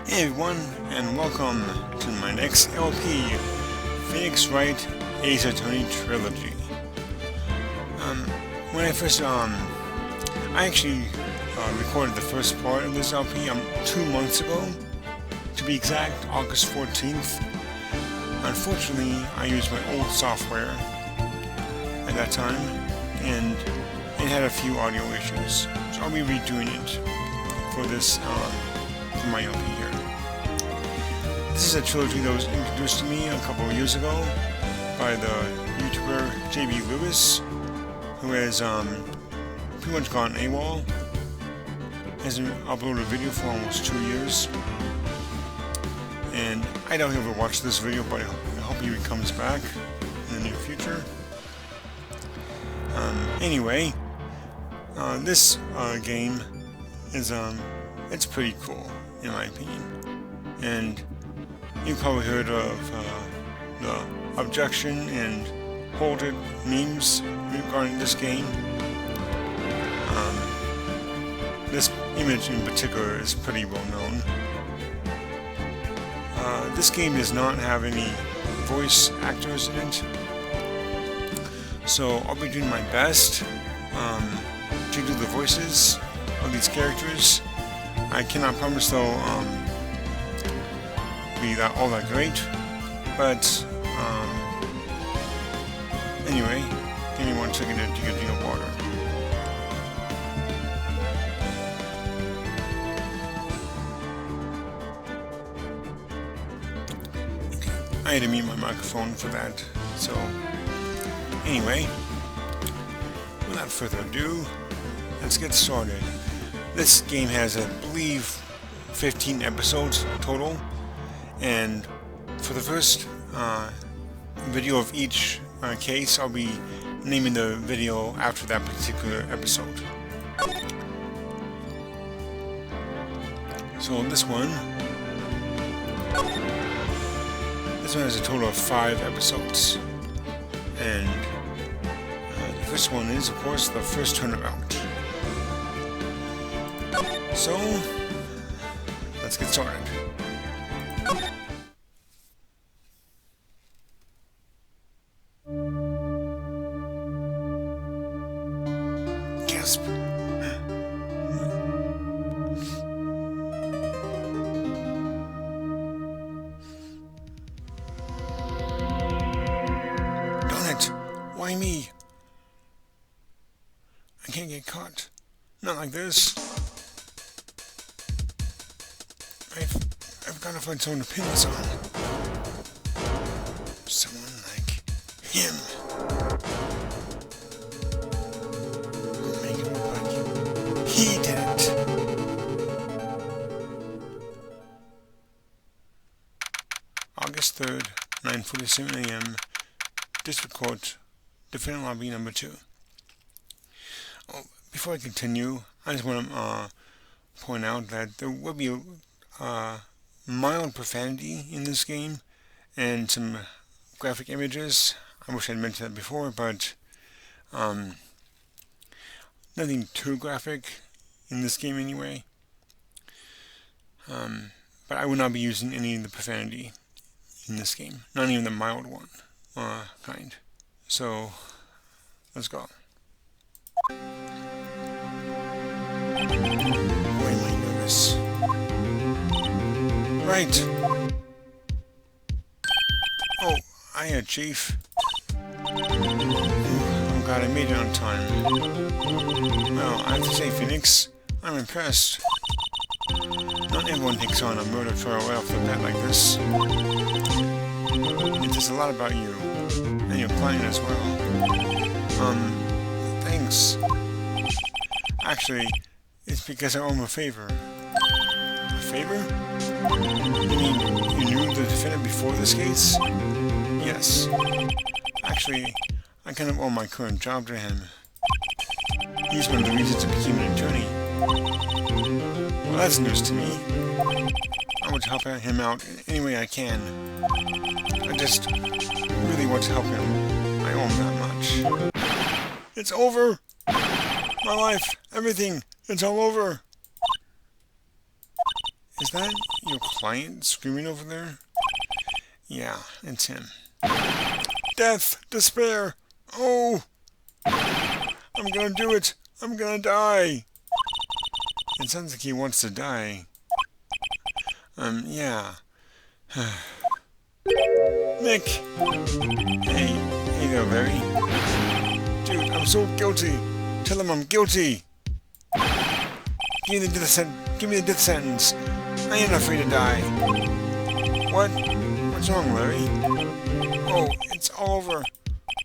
Hey everyone, and welcome to my next LP, Phoenix Wright Ace Attorney Trilogy. When I actually recorded the first part of this LP 2 months ago, to be exact, August 14th. Unfortunately, I used my old software at that time, and it had a few audio issues, so I'll be redoing it for this, for my LP here. This is a trilogy that was introduced to me a couple of years ago by the YouTuber JB Lewis, who has pretty much gone AWOL. Hasn't uploaded a video for almost 2 years, and I doubt he'll ever watch this video, but I hope he comes back in the near future. Anyway, this game is it's pretty cool in my opinion, and you've probably heard of the objection and hold it memes regarding this game. This image in particular is pretty well known. This game does not have any voice actors in it, so I'll be doing my best to do the voices of these characters. I cannot promise they'll be all that great, but anyway, give me 1 second to get a drink of water. I had to mute my microphone for that, so anyway, without further ado, let's get started. This game has, I believe, 15 episodes total, and for the first video of each case, I'll be naming the video after that particular episode. So this one has a total of 5 episodes, and the first one is, of course, the first Turnabout. So, let's get started. Gasp. Darn it! Why me? I can't get caught. Not like this. I've got to find someone to pin this on. Someone like him. I'll make him look like he did it. August 3rd, 9:47 a.m. District Court, Defendant Lobby number 2. Oh, before I continue, I just want to point out that there will be mild profanity in this game and some graphic images. I wish I'd mentioned that before, but nothing too graphic in this game anyway. But I will not be using any of the profanity in this game, not even the mild one kind. So let's go. Boy, am I nervous. Right. Oh, hiya, Chief. Oh god, I made it on time. Well, I have to say, Phoenix, I'm impressed. Not everyone takes on a murder trial right off the bat like this. It says a lot about you, and your client as well. Thanks. Actually, it's because I owe him a favor. A favor? You mean you knew the defendant before this case? Yes. Actually, I kind of owe my current job to him. He's one of the reasons I became an attorney. Well, that's news to me. I want to help him out any way I can. I just really want to help him. I owe him that much. It's over! My life, everything, it's all over! Is that your client screaming over there? Yeah, it's him. Death! Despair! Oh! I'm gonna do it! I'm gonna die! It sounds like he wants to die. Yeah. Nick! Hey there, Larry. Dude, I'm so guilty! Tell him I'm guilty! Give me the death sentence! I ain't afraid to die! What? What's wrong, Larry? Oh, it's all over!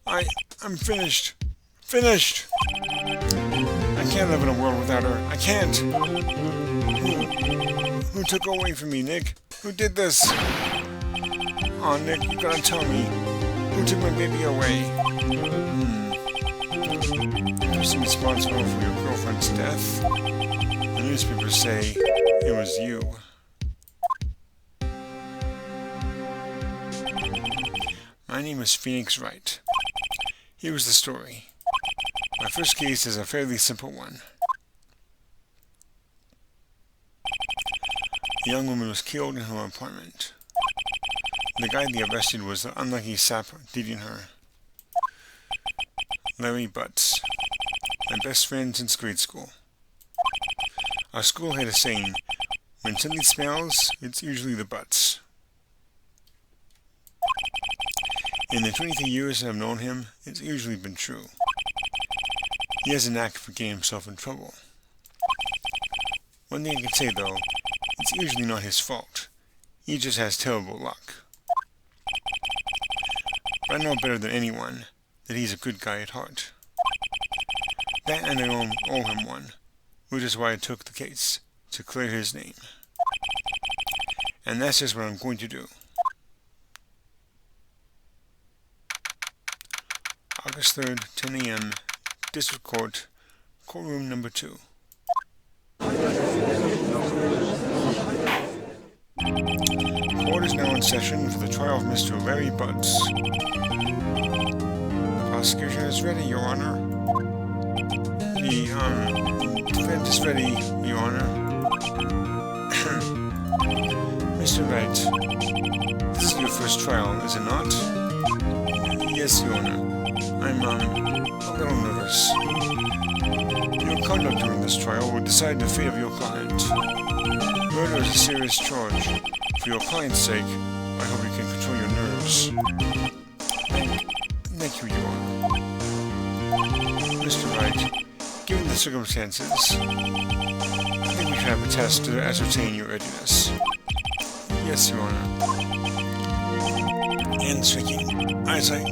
I'm finished! Finished! I can't live in a world without her! I can't! Who took her away from me, Nick? Who did this? Aw, Nick, you gotta tell me. Who took my baby away? The person responsible for your girlfriend's death? The newspapers say it was you. My name is Phoenix Wright. Here's the story. My first case is a fairly simple one. A young woman was killed in her apartment. The guy they arrested was the unlucky sap dating her. Larry Butts, my best friend since grade school. Our school had a saying, when something smells, it's usually the Butts. In the 23 years I've known him, it's usually been true. He has a knack for getting himself in trouble. One thing I can say though, it's usually not his fault. He just has terrible luck. But I know better than anyone that he's a good guy at heart. That and I owe him one, which is why I took the case, to clear his name. And that's just what I'm going to do. August 3rd, 10 a.m., District Court, Courtroom Number 2. Court is now in session for the trial of Mr. Larry Butts. The prosecution is ready, Your Honor. The defense is ready, Your Honor. Mr. Wright, this is your first trial, is it not? Yes, Your Honor. I'm, a little nervous. Your conduct during this trial will decide the fate of your client. Murder is a serious charge. For your client's sake, I hope you can control your nerves. Thank you, Your Honor. Mr. Wright, given the circumstances, I think we should have a test to ascertain your readiness. Yes, Your Honor. Hands shaking, eyesight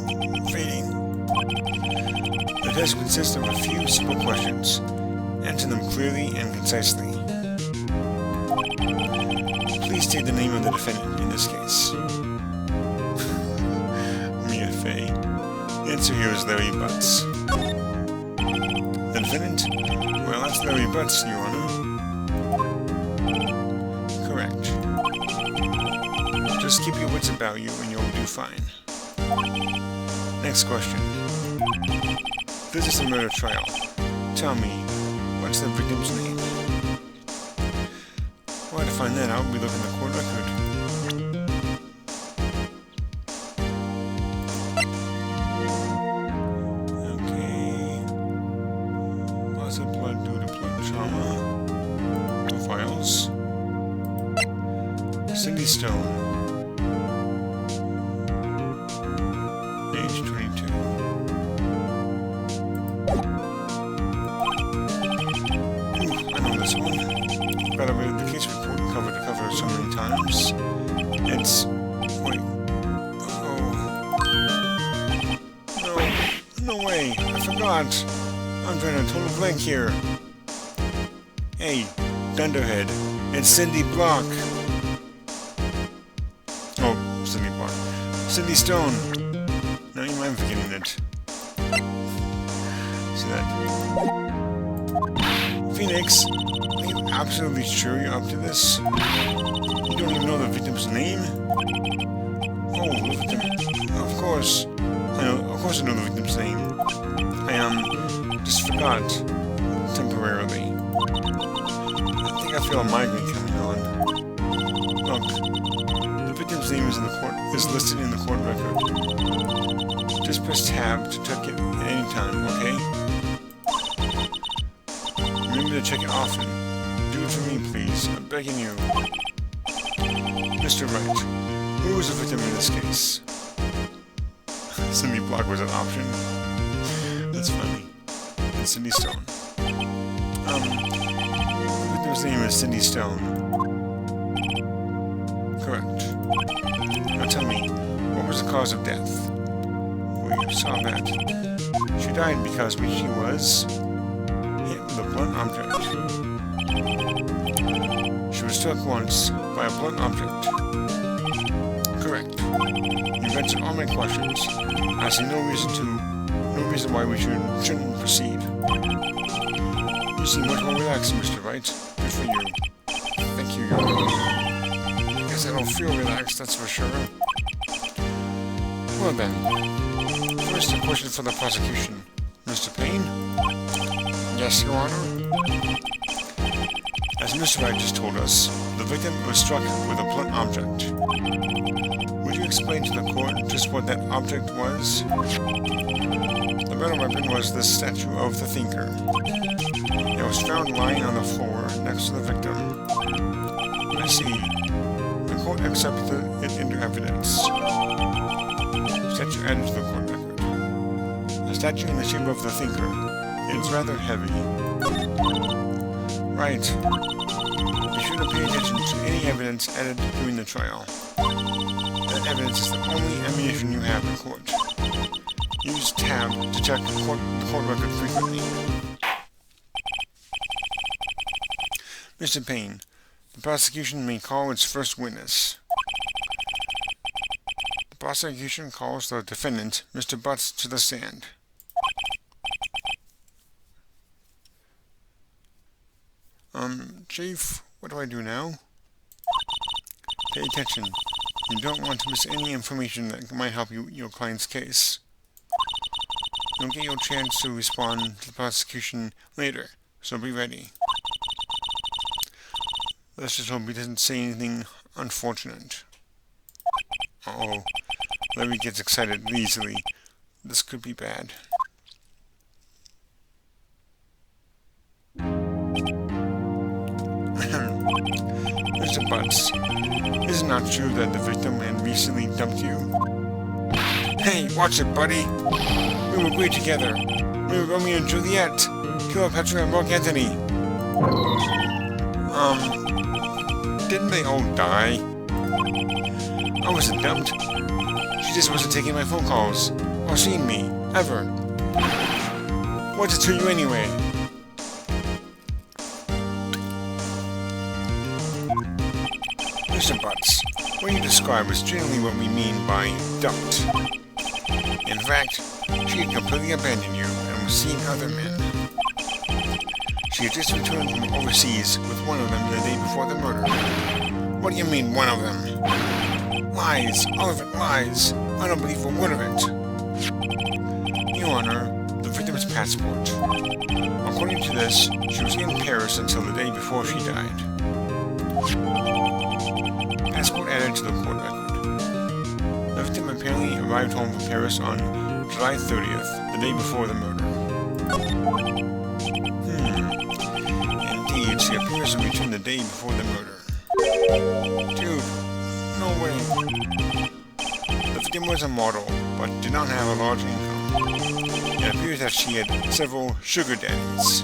fading. The test consists of a few simple questions. Answer them clearly and concisely. Please state the name of the defendant in this case. Mia Fey. The answer here is Larry Butts. The defendant? Well, that's Larry Butts, Your Honor. Correct. Just keep your wits about you and you'll do fine. Next question. This is a murder trial. Tell me, what's the victim's name? Well, to find that out, we look in the court record. Okay. Loss of blood due to blood trauma. The files. Cindy Stone. Age 22. I know this one. I've got to read the case report cover to cover so many times. It's... wait. Oh. No way. I forgot. I'm drawing a total blank here. Hey, Dunderhead. It's Cindy Block. Oh, Cindy Block. Cindy Stone. Now you mind forgetting it. See that? Phoenix, are you absolutely sure you're up to this? You don't even know the victim's name? Oh, the victim. Of course. Of course I know the victim's name. I just forgot. Temporarily. I think I feel a migraine coming on. victim's name is listed in the court record. Just press tab to check it at any time, okay? Remember to check it often. Do it for me, please. I'm begging you. Mr. Wright, who was the victim in this case? Cindy Block was an option. That's funny. And Cindy Stone. The victim's name is Cindy Stone. Correct. Now tell me, what was the cause of death? We saw that. She died because she was hit with a blunt object. She was struck once by a blunt object. Correct. You've answered all my questions. I see no reason why we shouldn't proceed. You seem much more relaxed, Mr. Wright. Good for you. Thank you, Your Honor. I guess I don't feel relaxed, that's for sure. Well then, first a question for the prosecution. Mr. Payne? Yes, Your Honor? As Mr. Wright just told us, the victim was struck with a blunt object. Would you explain to the court just what that object was? The metal weapon was the statue of the thinker. It was found lying on the floor next to the victim. I see. The court accepted it into evidence. Statue added to the court record. A statue in the shape of the thinker. It's rather heavy. Right. Be sure to pay attention to any evidence added during the trial. That evidence is the only ammunition you have in court. Use tab to check the court record frequently. Mr. Payne, the prosecution may call its first witness. The prosecution calls the defendant, Mr. Butts, to the stand. Chief, what do I do now? Pay attention. You don't want to miss any information that might help your client's case. You'll get your chance to respond to the prosecution later, so be ready. Let's just hope he doesn't say anything unfortunate. Uh-oh. Larry gets excited easily. This could be bad. Mr. Butts, is it not true that the victim had recently dumped you? Hey, watch it, buddy! We were great together. We were Romeo and Juliet. Cleopatra and Mark Antony. Didn't they all die? I wasn't dumped. She just wasn't taking my phone calls, or seeing me, ever. What's it to you anyway? Mr. Butts, what you describe is generally what we mean by dumped. In fact, she had completely abandoned you and was seeing other men. She had just returned from overseas with one of them the day before the murder. What do you mean, one of them? Lies! All of it lies! I don't believe a word of it. Your Honor, the victim's passport. According to this, she was in Paris until the day before she died. Passport added to the court record. The victim apparently arrived home from Paris on July 30th, the day before the murder. Indeed, she appears to return the day before the murder. Dude, no way. The victim was a model, but did not have a large income. It appears that she had several sugar daddies.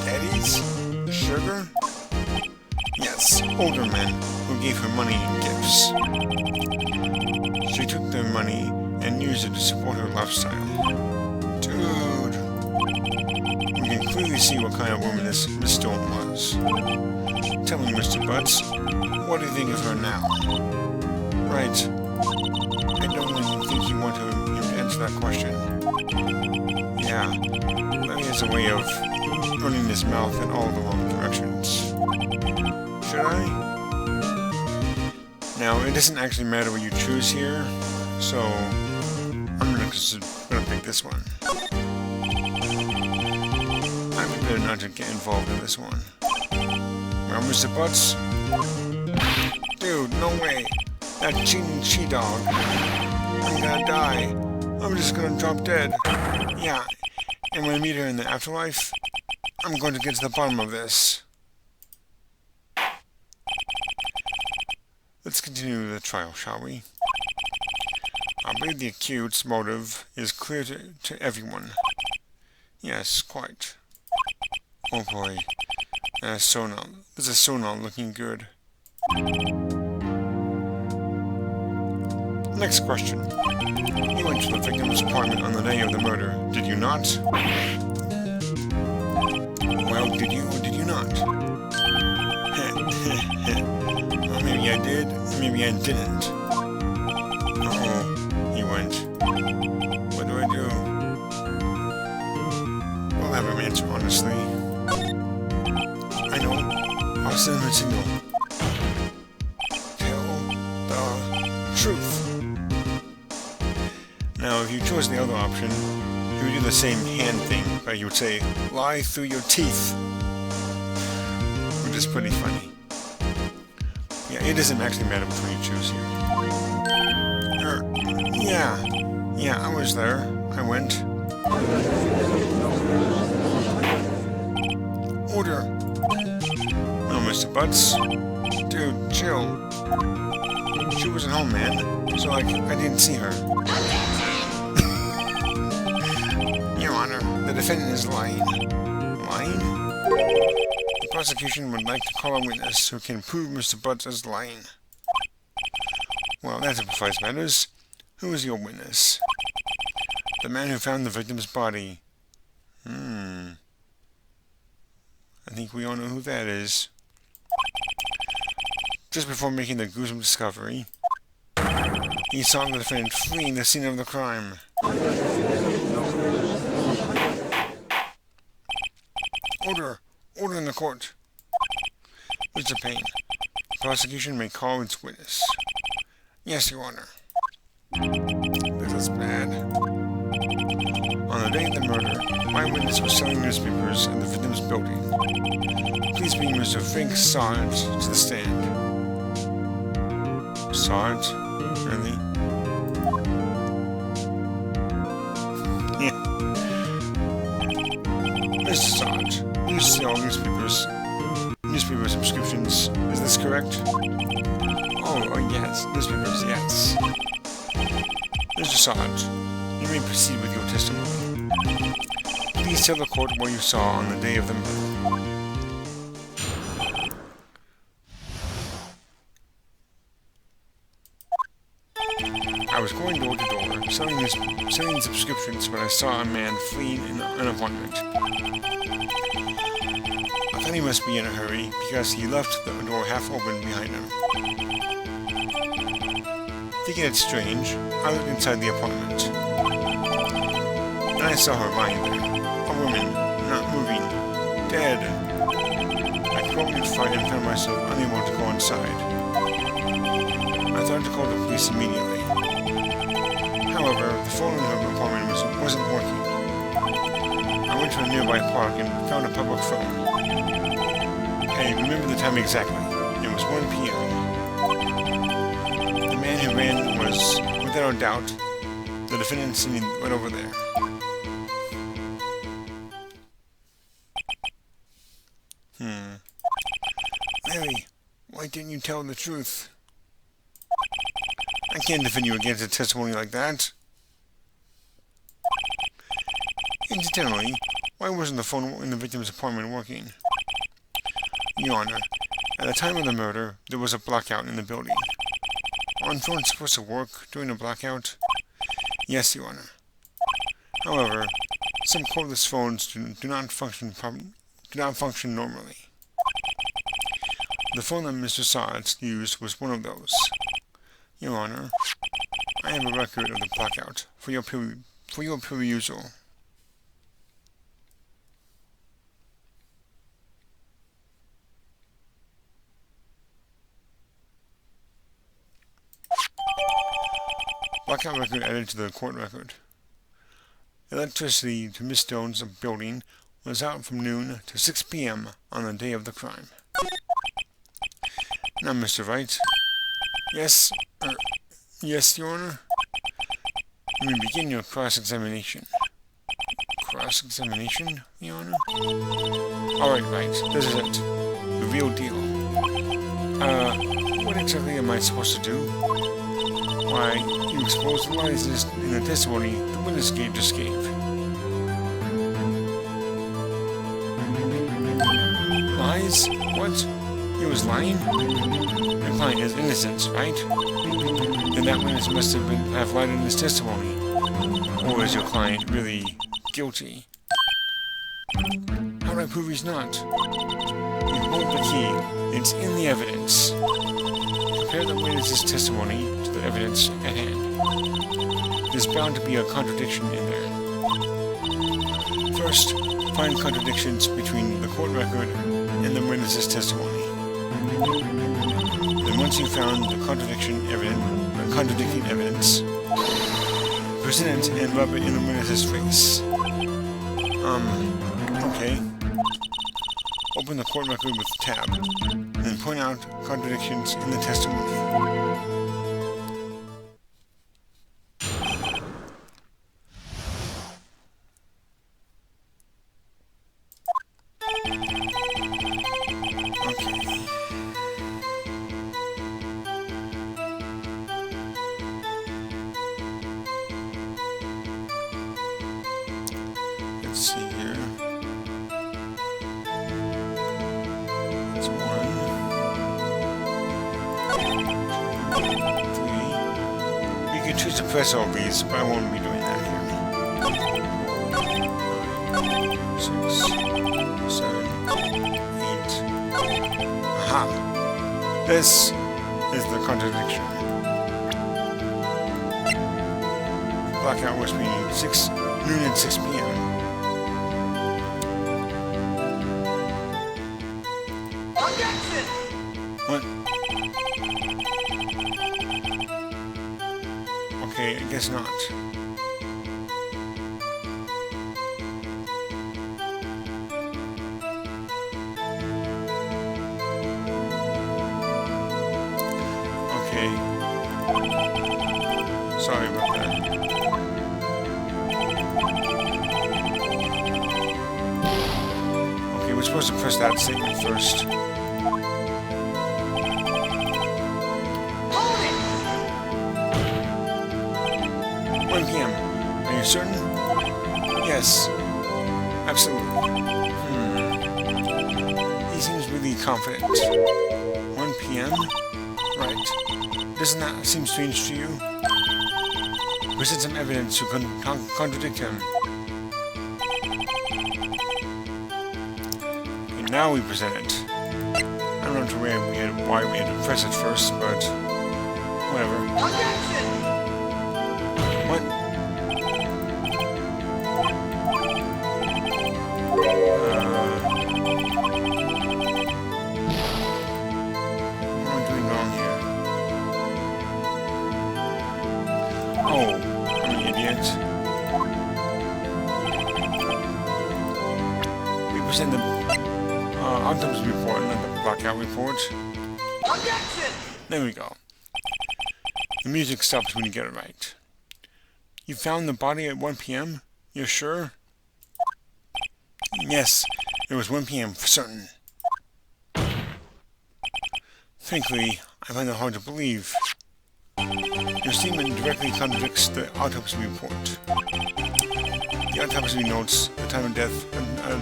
Daddies? Sugar? Yes, older men who gave her money and gifts. She took their money and used it to support her lifestyle. Dude. We can clearly see what kind of woman this Miss Stone was. Tell me, Mr. Butts, what do you think of her now? Right. I don't even think you want to answer that question. Yeah, Larry has a way of running his mouth in all the wrong directions. Should I? Now, it doesn't actually matter what you choose here, so I'm gonna pick this one. I would better not to get involved in this one. Well, Mr. Butts? Dude, no way. That cheating she-dog. I'm gonna die. I'm just gonna drop dead. Yeah, and when I meet her in the afterlife, I'm going to get to the bottom of this. Let's continue the trial, shall we? I believe the accused's motive is clear to everyone. Yes, quite. Oh boy. This is so not looking good. Next question. You went to the victim's apartment on the day of the murder, did you not? Well, did you or did you not? Well, maybe I did, maybe I didn't. Uh-oh, he went. What do I do? We'll have him answer honestly. I know. I'll send him a signal. Tell the truth. Now, if you chose the other option, you would do the same hand thing, but you would say, lie through your teeth. Which is pretty funny. Yeah, it doesn't actually matter which one you choose here. Yeah, I was there. I went. Order. No, Mr. Butts. Dude, chill. She wasn't home, man. So, like, I didn't see her. Your Honor, the defendant is lying. Lying? The prosecution would like to call a witness who can prove Mr. Butts is lying. Well, that simplifies matters. Who is your witness? The man who found the victim's body. I think we all know who that is. Just before making the gruesome discovery, he saw the defendant fleeing the scene of the crime. Order! Order in the court! Mr. Payne, the prosecution may call its witness. Yes, Your Honor. This is bad. On the day of the murder, my witness was selling newspapers in the victim's building. Please bring Mr. Frank Sarge to the stand. Sarge? Really? Yeah. Mr. Sarge, you sell newspaper subscriptions. Is this correct? Oh, yes. Newspapers, yes. Mr. Sarge, you may proceed with your testimony. Please tell the court what you saw on the day of the murder. I was going door to door, selling subscriptions when I saw a man fleeing an apartment. I thought he must be in a hurry because he left the door half open behind him. Thinking it strange, I looked inside the apartment. And I saw her lying there, a woman, not moving, dead. I crawled inside and found myself unable to go inside. I thought to call the police immediately. However, the phone in her apartment wasn't working. I went to a nearby park and found a public phone. I remember the time exactly. It was 1 p.m. The man who ran was, without a doubt, the defendant sitting right over there. Mary, why didn't you tell the truth? I can't defend you against a testimony like that. Incidentally, why wasn't the phone in the victim's apartment working? Your Honor, at the time of the murder, there was a blackout in the building. Aren't phones supposed to work during a blackout? Yes, Your Honor. However, some cordless phones do not function normally. The phone that Mr. Sarge used was one of those. Your Honor, I have a record of the blackout for your perusal. Blackout record added to the court record. Electricity to Miss Stone's building was out from noon to 6 p.m. on the day of the crime. Now, Mr. Wright. Yes, Yes, Your Honor. You may begin your cross-examination. Cross-examination, Your Honor? Alright, right. This is it. The real deal. What exactly am I supposed to do? Why, you exposed the lies in the testimony the witness just gave. Lies? What? He was lying? Your client is innocent, right? Then that witness must have lied in his testimony. Or is your client really guilty? How do I prove he's not? You hold the key. It's in the evidence. Compare the witness's testimony to the evidence at hand. There's bound to be a contradiction in there. First, find contradictions between the court record and the witness's testimony. Then once you've found the contradicting evidence, present it and rub it in the witness's face. Okay. Open the court record with tab, and point out contradictions in the testimony. Let's see here. That's 1, 2, 3. We can choose to press all these, but I won't be doing that here. 4, 5, 6, 7, 8. Aha! This is the contradiction. Blackout was between noon and 6 p.m. What? Okay, I guess not. Okay. Sorry about that. Okay, we're supposed to press that statement first. 1 p.m. Are you certain? Yes. Absolutely. He seems really confident. 1 p.m.? Right. Doesn't that seem strange to you? Present some evidence to contradict him. And now we present it. I don't know why we had to press it first, but whatever. What? What am I doing wrong here? Oh, I'm an idiot. We present the autopsy report, not the blackout report. There we go. The music stops when you get it right. You found the body at 1 p.m.? You're sure? Yes, it was 1 p.m. for certain. Frankly, I find it hard to believe. Your statement directly contradicts the autopsy report. The autopsy notes the time of death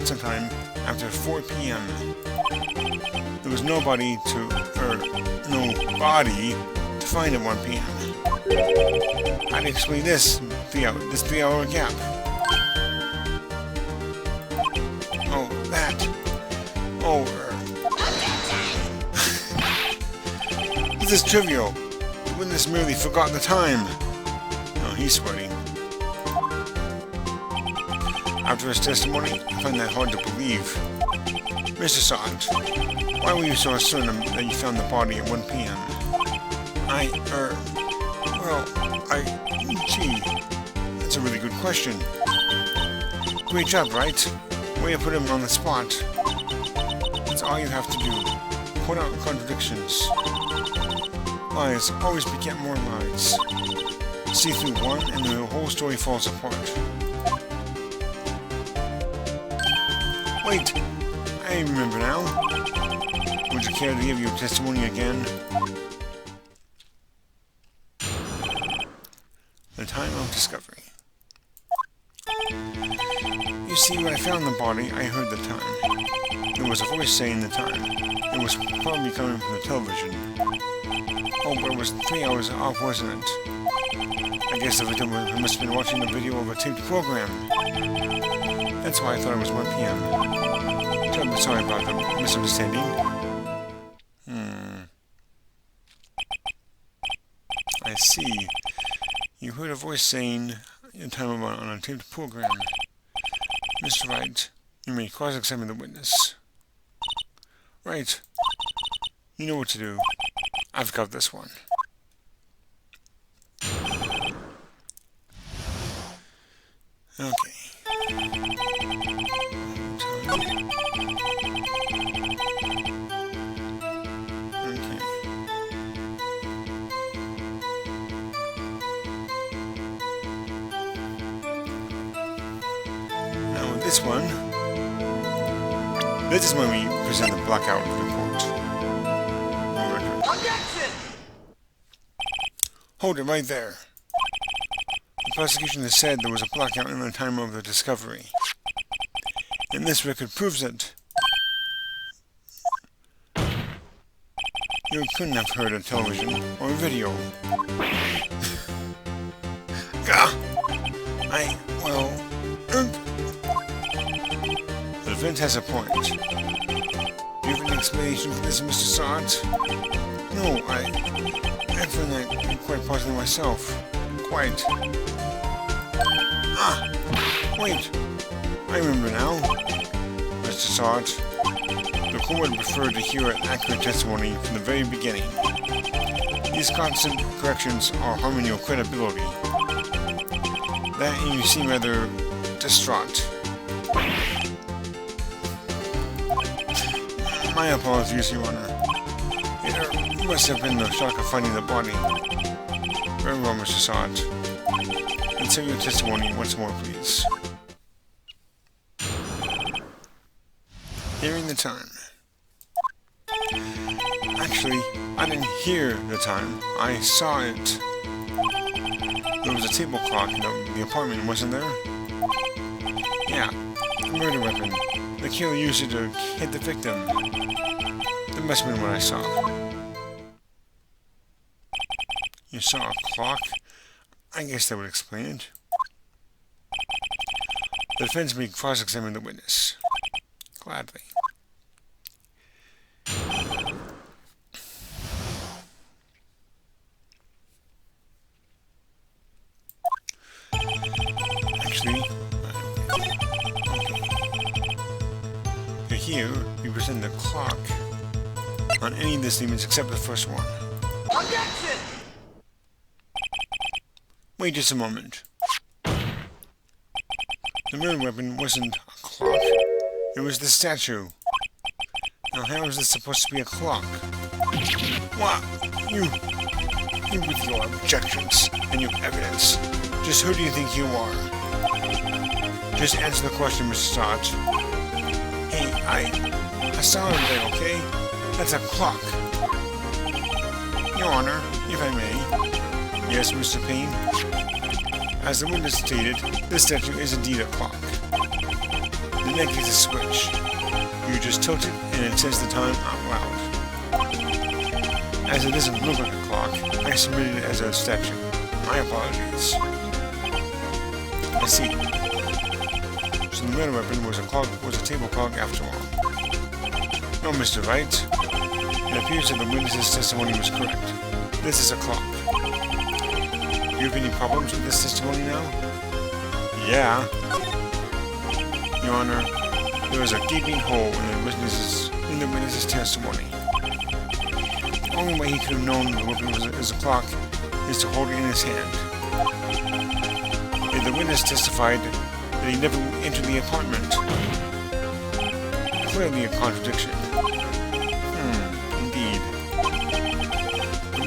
sometime after 4 p.m. There was no body to find at 1 p.m. How do you explain this 3-hour gap? Oh, that. Oh, this is trivial. The witness merely forgot the time. Oh, he's sweating. After his testimony, I find that hard to believe. Mr. Sott, why were you so certain that you found the body at 1 p.m.? Gee, that's a really good question. Great job, right? Way to put him on the spot. That's all you have to do. Point out contradictions. Lies always beget more lies. See through one and the whole story falls apart. Wait! I remember now. Would you care to give your testimony again? The time of discovery. You see, when I found the body, I heard the time. There was a voice saying the time. It was probably coming from the television. Oh, but it was 3 hours off, wasn't it? I guess the victim must have been watching a video of a taped program. That's why I thought it was 1 p.m. Terribly sorry about the misunderstanding. I see. You heard a voice saying the time on a taped program. Mr. Wright, you may cross-examine the witness. Right. You know what to do. I've got this one. Okay. This is when we present the blackout report. Objection! Hold it right there. The prosecution has said there was a blackout in the time of the discovery. And this record proves it. You couldn't have heard a television or a video. The defense has a point. Do you have an explanation for this, Mr. Sarge? No, I find that quite possibly myself. Quite. Wait. I remember now. Mr. Sarge, the court would prefer to hear an accurate testimony from the very beginning. These constant corrections are harming your credibility. That and you seem rather distraught. My apologies, Your Honor. It must have been the shock of finding the body. Very well, Mr. Sarge. Consider your testimony once more, please. Hearing the time. Actually, I didn't hear the time. I saw it. There was a table clock in the apartment, wasn't there? Yeah, a murder weapon. The killer used it to hit the victim. That must have been what I saw. You saw a clock? I guess that would explain it. The defense may cross-examine the witness. Gladly. Actually, here we present the clock on any of the statements except the first one. Objection! Wait just a moment. The murder weapon wasn't a clock. It was the statue. Now how is this supposed to be a clock? What? You with your objections and your evidence. Just who do you think you are? Just answer the question, Mr. Sarge. Hey, I saw him there, okay? That's a clock. Your Honor, if I may. Yes, Mr. Payne? As the witness stated, this statue is indeed a clock. The neck is a switch. You just tilt it and it says the time out loud. As it doesn't look like a clock, I submitted it as a statue. My apologies. I see. So the murder weapon was a table clock after all. No, Mr. Wright. It appears that the witness's testimony was correct. This is a clock. Do you have any problems with this testimony now? Yeah. Your Honor, there is a gaping hole in the witness's testimony. The only way he could have known the weapon was a clock is to hold it in his hand. Yet the witness testified that he never entered the apartment. Clearly a contradiction. Indeed. The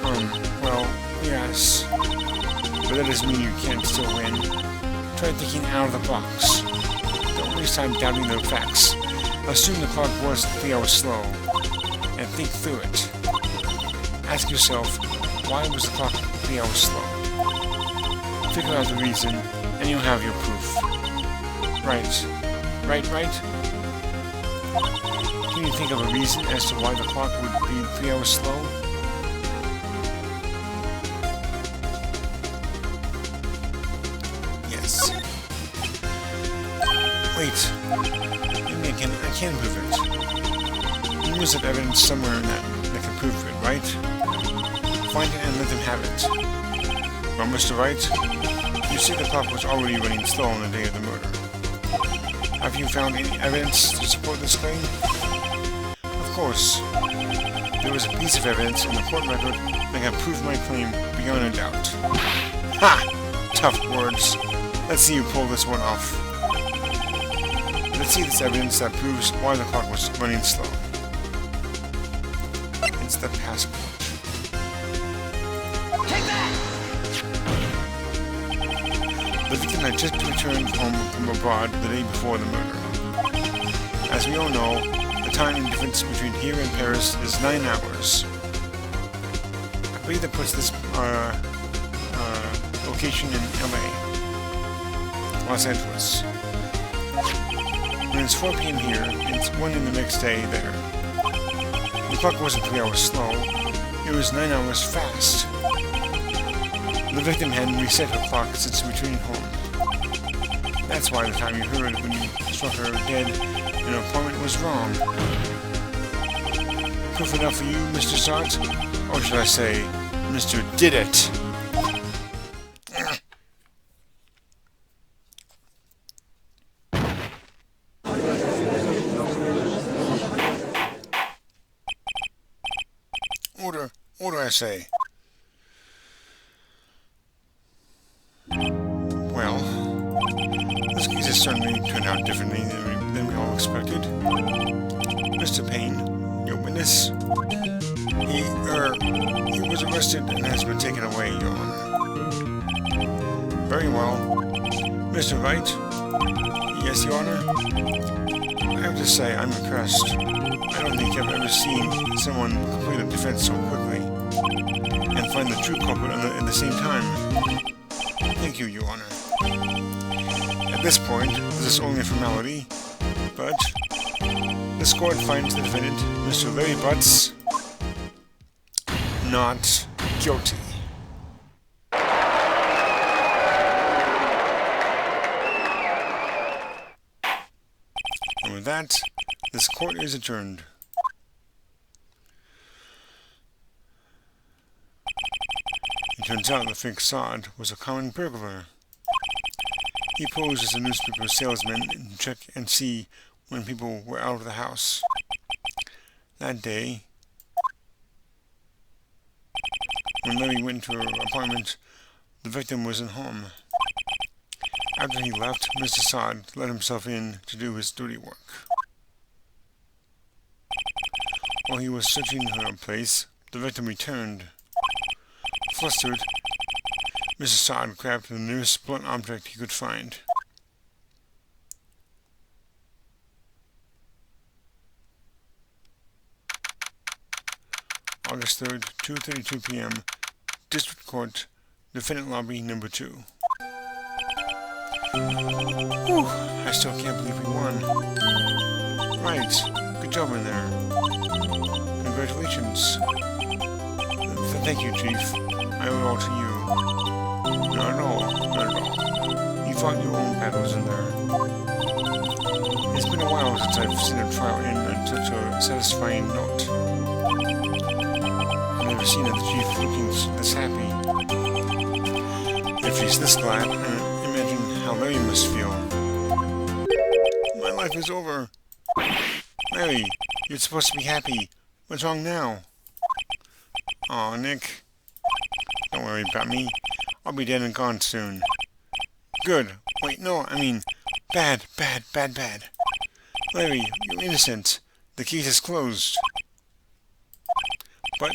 Well, yes. But that doesn't mean you can't still win. Try thinking out of the box. Don't waste time doubting the facts. Assume the clock was 3 hours slow, and think through it. Ask yourself, why was the clock 3 hours slow? Figure out the reason, and you'll have your proof. Right. Right? Can you think of a reason as to why the clock would be 3 hours slow? Yes. Wait. Maybe I can prove it. You must have evidence somewhere in that can prove it, right? Find it and let them have it. Well, Mr. Wright, you see the clock was already running slow on the day of the murder. Have you found any evidence to support this claim? Of course. There was a piece of evidence in the court record that can prove my claim beyond a doubt. Ha! Tough words. Let's see you pull this one off. Let's see this evidence that proves why the clock was running slow. It's the passport. Take that! The victim had just returned home from abroad the day before the murder. As we all know, the time difference between here and Paris is 9 hours. I believe that puts this location in LA, Los Angeles. When it's 4 p.m. here, it's 1 in the next day there. The clock wasn't 3 hours slow, it was 9 hours fast. The victim hadn't reset her clock since returning home. That's why the time you heard when you struck her dead in an apartment was wrong. Proof enough for you, Mr. Sart? Or should I say, Mr. Did It? Order, I say. Well, this case has certainly turned out differently than we all expected. Mr. Payne, your witness, he was arrested and has been taken away, Your Honor. Very well. Mr. Wright? Yes, Your Honor? I have to say, I'm impressed. I don't think I've ever seen someone complete a defense so quickly and find the true culprit at the same time. Thank you, Your Honor. At this point, this is only a formality, but this court finds the defendant, Mr. Larry Butts, not guilty. And with that, this court is adjourned. It turns out that Phoenix Wright was a common burglar. He posed as a newspaper salesman to check and see when people were out of the house. That day, when Larry went to her apartment, the victim wasn't home. After he left, Mr. Wright let himself in to do his dirty work. While he was searching her place, the victim returned. Flustered, Mr. Wright grabbed the nearest blunt object he could find. August 3rd, 2:32 p.m., District Court, Defendant Lobby Number 2. Whew, I still can't believe we won. Right, good job in there. Congratulations. Thank you, Chief. I owe it all to you. Not at all, not at all. You fought your own battles in there. It's been a while since I've seen a trial end on such a satisfying note. I've never seen the Chief looking this happy. If he's this glad, imagine how Larry must feel. My life is over. Larry, you're supposed to be happy. What's wrong now? Aw, Nick. Don't worry about me. I'll be dead and gone soon. Good. Wait, no, I mean, bad. Larry, you're innocent. The case is closed. But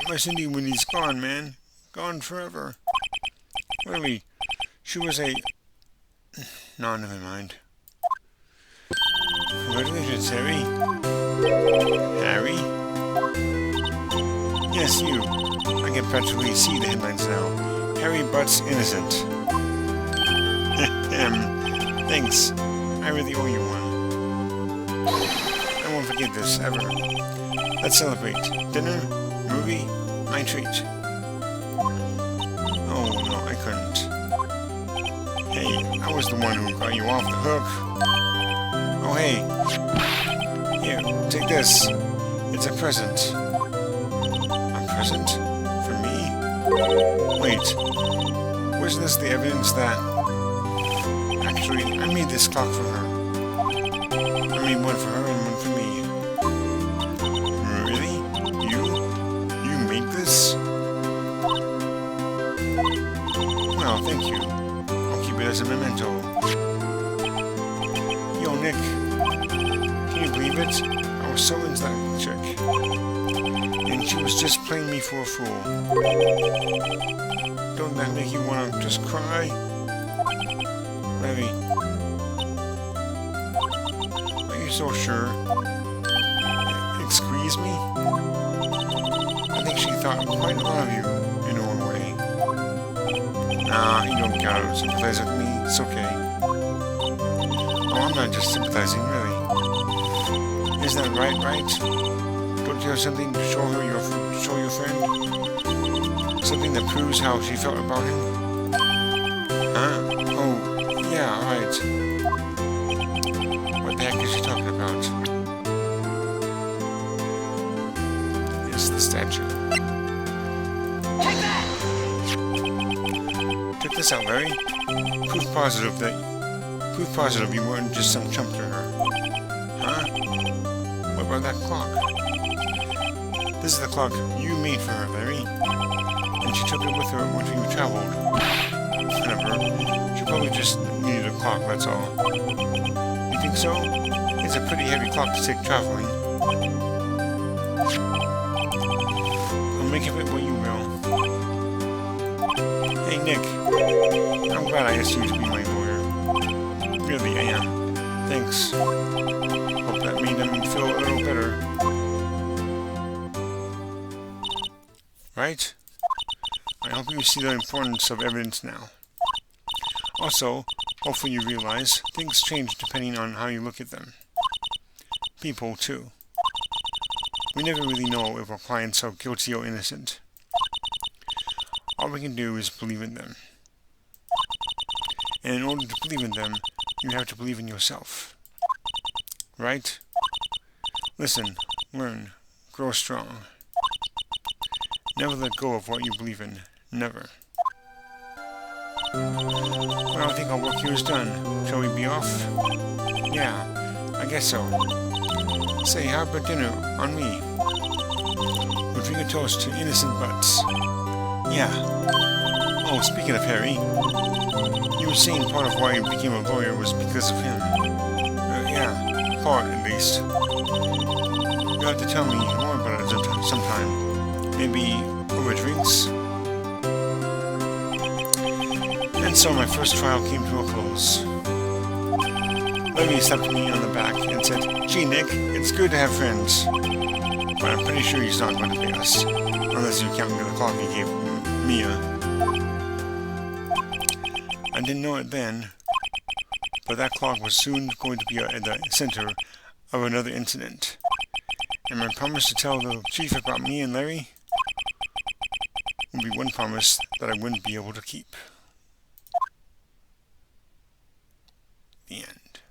my Cindy Winnie's gone, man. Gone forever. Really, she was a... No, never mind. Congratulations, Harry. Harry? Yes, you. I can practically see the headlines now. Harry butts innocent. Thanks. I really owe you one. I won't forget this, ever. Let's celebrate. Dinner? Movie? My treat. Oh, no, I couldn't. Hey, I was the one who got you off the hook. Oh, hey. Here, take this. It's a present. A present? For me? Wait. Wasn't this the evidence that... Actually, I made this clock for her. I made one for her and one for me. Really? You made this? Well, thank you. I'll keep it as a memento. Yo, Nick. Can you believe it? I was so into that chick. And she was just playing me for a fool. Don't that make you want to just cry? Larry. Are you so sure? Excuse me? I think she thought quite a lot of you, in her own way. Nah, you don't gotta sympathize with me. It's okay. Oh, I'm not just sympathizing, really. Isn't that right? Don't you have something to show her show your friend? Something that proves how she felt about him? Huh? Oh, yeah, right. What the heck is she talking about? It's the statue. Take that! Check this out, Larry. Proof positive you weren't just some chump to her. Huh? What about that clock? This is the clock you made for her, Larry. And she took it with her when we traveled. Whatever. She probably just needed a clock, that's all. You think so? It's a pretty heavy clock to take traveling. I'll make of it what you will. Hey, Nick. I'm glad I asked you to be my lawyer. Really, I am. Thanks. Hope that made them feel a little better. Right? I hope you see the importance of evidence now. Also, hopefully you realize things change depending on how you look at them. People, too. We never really know if our clients are guilty or innocent. All we can do is believe in them. And in order to believe in them, you have to believe in yourself. Right? Listen, learn, grow strong. Never let go of what you believe in. Never. Well, I think our work here is done. Shall we be off? Yeah, I guess so. Say, how about dinner on me? We'll drink a toast to innocent butts. Yeah. Oh, speaking of Harry, you were saying part of why you became a lawyer was because of him. Yeah, part at least. You'll have to tell me more about it sometime. Maybe over drinks? And so my first trial came to a close. Larry slapped me on the back and said, "Gee, Nick, it's good to have friends. But I'm pretty sure he's not going to pay us, unless you count the clock he gave Mia." I didn't know it then, but that clock was soon going to be at the center of another incident. And my promise to tell the chief about me and Larry would be one promise that I wouldn't be able to keep. The end.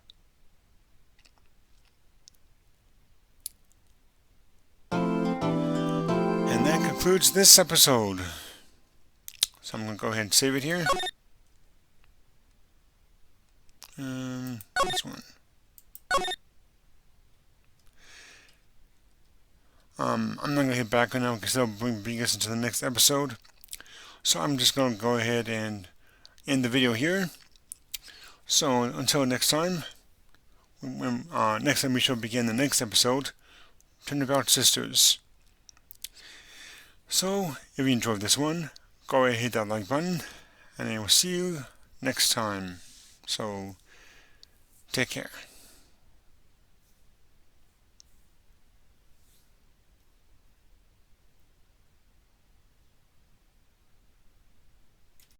And that concludes this episode. So I'm going to go ahead and save it here. This one. I'm not going to hit back on now because that'll bring us into the next episode. So I'm just going to go ahead and end the video here. So until next time, next time we shall begin the next episode, Turnabout Sisters. So, if you enjoyed this one, go ahead and hit that like button, and I will see you next time. So, take care.